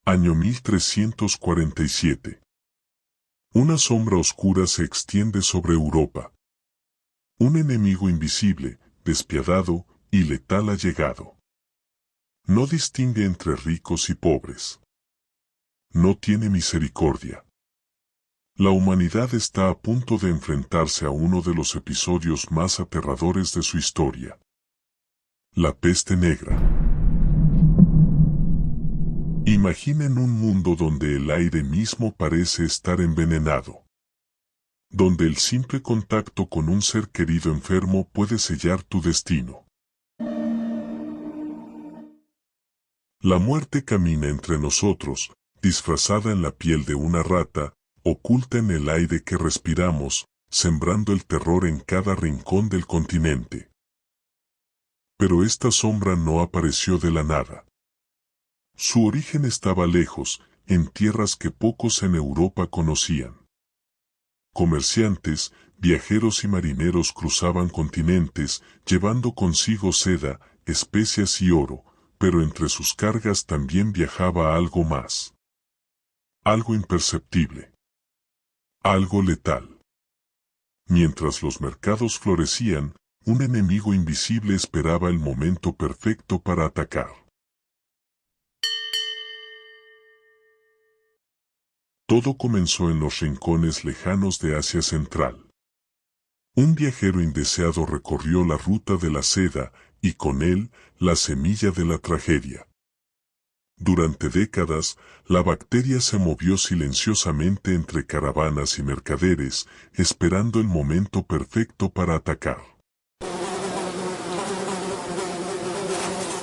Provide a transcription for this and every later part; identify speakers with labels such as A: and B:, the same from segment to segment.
A: Año 1347. Una sombra oscura se extiende sobre Europa. Un enemigo invisible, despiadado y letal ha llegado. No distingue entre ricos y pobres. No tiene misericordia. La humanidad está a punto de enfrentarse a uno de los episodios más aterradores de su historia. La peste negra. Imaginen un mundo donde el aire mismo parece estar envenenado. Donde el simple contacto con un ser querido enfermo puede sellar tu destino. La muerte camina entre nosotros, disfrazada en la piel de una rata, oculta en el aire que respiramos, sembrando el terror en cada rincón del continente. Pero esta sombra no apareció de la nada. Su origen estaba lejos, en tierras que pocos en Europa conocían. Comerciantes, viajeros y marineros cruzaban continentes, llevando consigo seda, especias y oro, pero entre sus cargas también viajaba algo más. Algo imperceptible. Algo letal. Mientras los mercados florecían, un enemigo invisible esperaba el momento perfecto para atacar. Todo comenzó en los rincones lejanos de Asia Central. Un viajero indeseado recorrió la ruta de la seda, y con él, la semilla de la tragedia. Durante décadas, la bacteria se movió silenciosamente entre caravanas y mercaderes, esperando el momento perfecto para atacar.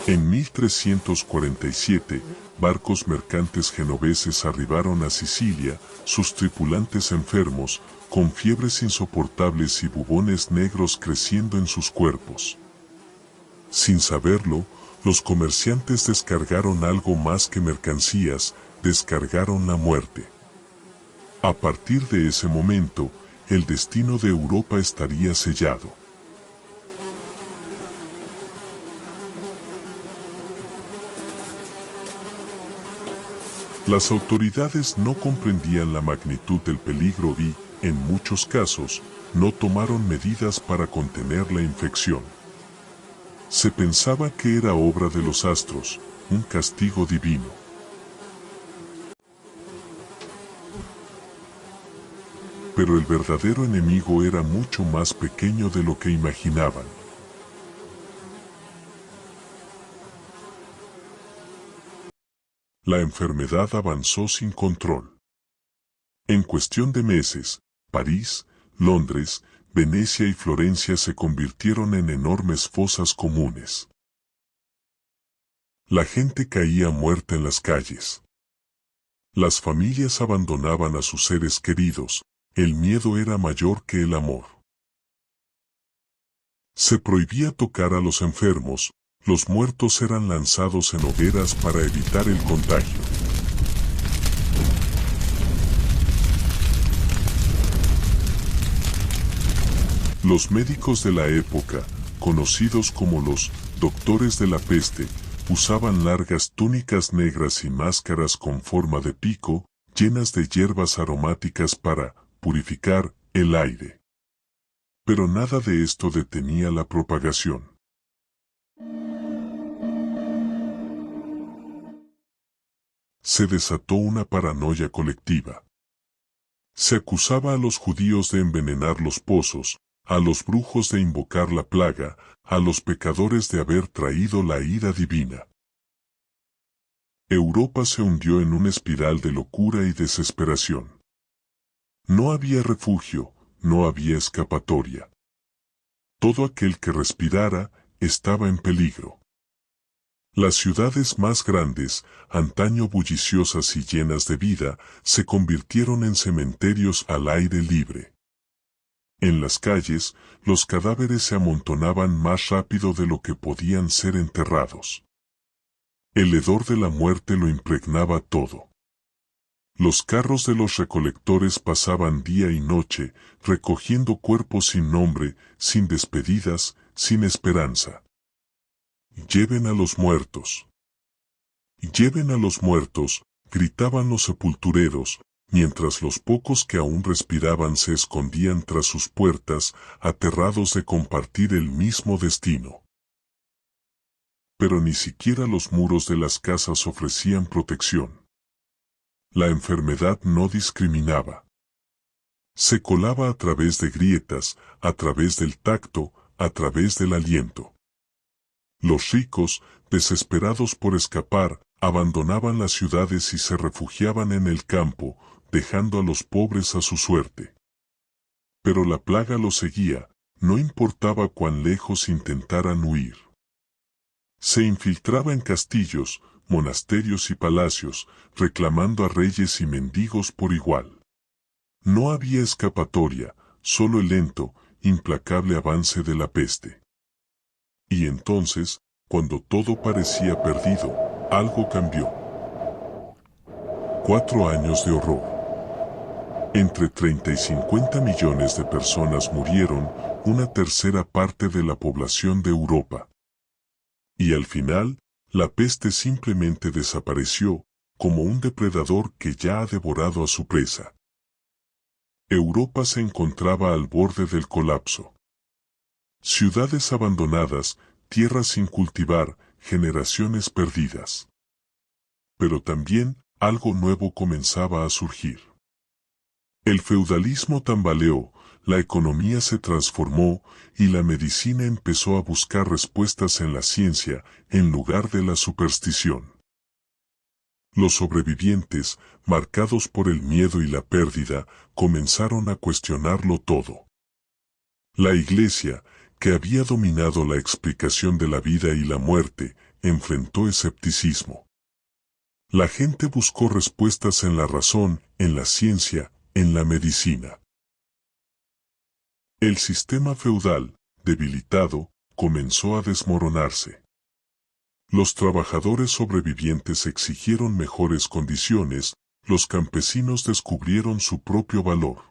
A: En 1347, barcos mercantes genoveses arribaron a Sicilia, sus tripulantes enfermos, con fiebres insoportables y bubones negros creciendo en sus cuerpos. Sin saberlo, los comerciantes descargaron algo más que mercancías, descargaron la muerte. A partir de ese momento, el destino de Europa estaría sellado. Las autoridades no comprendían la magnitud del peligro y, en muchos casos, no tomaron medidas para contener la infección. Se pensaba que era obra de los astros, un castigo divino. Pero el verdadero enemigo era mucho más pequeño de lo que imaginaban. La enfermedad avanzó sin control. En cuestión de meses, París, Londres, Venecia y Florencia se convirtieron en enormes fosas comunes. La gente caía muerta en las calles. Las familias abandonaban a sus seres queridos, el miedo era mayor que el amor. Se prohibía tocar a los enfermos, los muertos eran lanzados en hogueras para evitar el contagio. Los médicos de la época, conocidos como los doctores de la peste, usaban largas túnicas negras y máscaras con forma de pico, llenas de hierbas aromáticas para purificar el aire. Pero nada de esto detenía la propagación. Se desató una paranoia colectiva. Se acusaba a los judíos de envenenar los pozos, a los brujos de invocar la plaga, a los pecadores de haber traído la ira divina. Europa se hundió en una espiral de locura y desesperación. No había refugio, no había escapatoria. Todo aquel que respirara estaba en peligro. Las ciudades más grandes, antaño bulliciosas y llenas de vida, se convirtieron en cementerios al aire libre. En las calles, los cadáveres se amontonaban más rápido de lo que podían ser enterrados. El hedor de la muerte lo impregnaba todo. Los carros de los recolectores pasaban día y noche, recogiendo cuerpos sin nombre, sin despedidas, sin esperanza. Lleven a los muertos. Lleven a los muertos, gritaban los sepultureros, mientras los pocos que aún respiraban se escondían tras sus puertas, aterrados de compartir el mismo destino. Pero ni siquiera los muros de las casas ofrecían protección. La enfermedad no discriminaba. Se colaba a través de grietas, a través del tacto, a través del aliento. Los ricos, desesperados por escapar, abandonaban las ciudades y se refugiaban en el campo, dejando a los pobres a su suerte. Pero la plaga los seguía, no importaba cuán lejos intentaran huir. Se infiltraba en castillos, monasterios y palacios, reclamando a reyes y mendigos por igual. No había escapatoria, solo el lento, implacable avance de la peste. Y entonces, cuando todo parecía perdido, algo cambió. 4 años de horror. Entre 30 y 50 millones de personas murieron, una tercera parte de la población de Europa. Y al final, la peste simplemente desapareció, como un depredador que ya ha devorado a su presa. Europa se encontraba al borde del colapso. Ciudades abandonadas, tierras sin cultivar, generaciones perdidas. Pero también, algo nuevo comenzaba a surgir. El feudalismo tambaleó, la economía se transformó y la medicina empezó a buscar respuestas en la ciencia en lugar de la superstición. Los sobrevivientes, marcados por el miedo y la pérdida, comenzaron a cuestionarlo todo. La Iglesia, que había dominado la explicación de la vida y la muerte, enfrentó escepticismo. La gente buscó respuestas en la razón, en la ciencia, en la medicina. El sistema feudal, debilitado, comenzó a desmoronarse. Los trabajadores sobrevivientes exigieron mejores condiciones, los campesinos descubrieron su propio valor.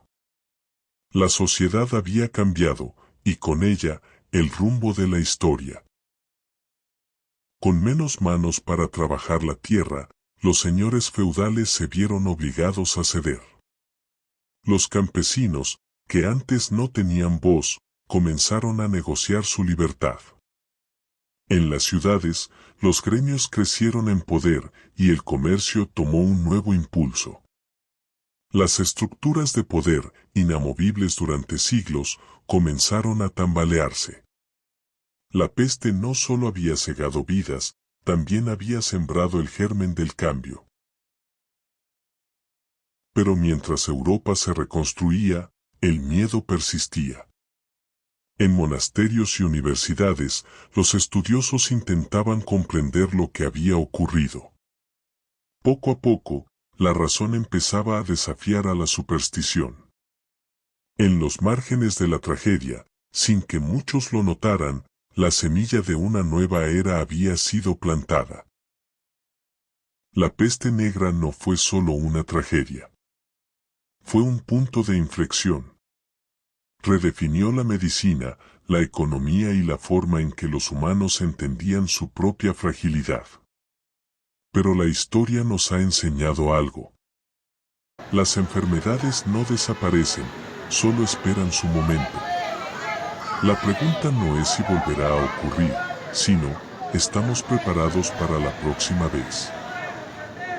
A: La sociedad había cambiado, y con ella, el rumbo de la historia. Con menos manos para trabajar la tierra, los señores feudales se vieron obligados a ceder. Los campesinos, que antes no tenían voz, comenzaron a negociar su libertad. En las ciudades, los gremios crecieron en poder y el comercio tomó un nuevo impulso. Las estructuras de poder, inamovibles durante siglos, comenzaron a tambalearse. La peste no solo había cegado vidas, también había sembrado el germen del cambio. Pero mientras Europa se reconstruía, el miedo persistía. En monasterios y universidades, los estudiosos intentaban comprender lo que había ocurrido. Poco a poco, la razón empezaba a desafiar a la superstición. En los márgenes de la tragedia, sin que muchos lo notaran, la semilla de una nueva era había sido plantada. La peste negra no fue solo una tragedia. Fue un punto de inflexión. Redefinió la medicina, la economía y la forma en que los humanos entendían su propia fragilidad. Pero la historia nos ha enseñado algo. Las enfermedades no desaparecen, solo esperan su momento. La pregunta no es si volverá a ocurrir, sino, ¿estamos preparados para la próxima vez?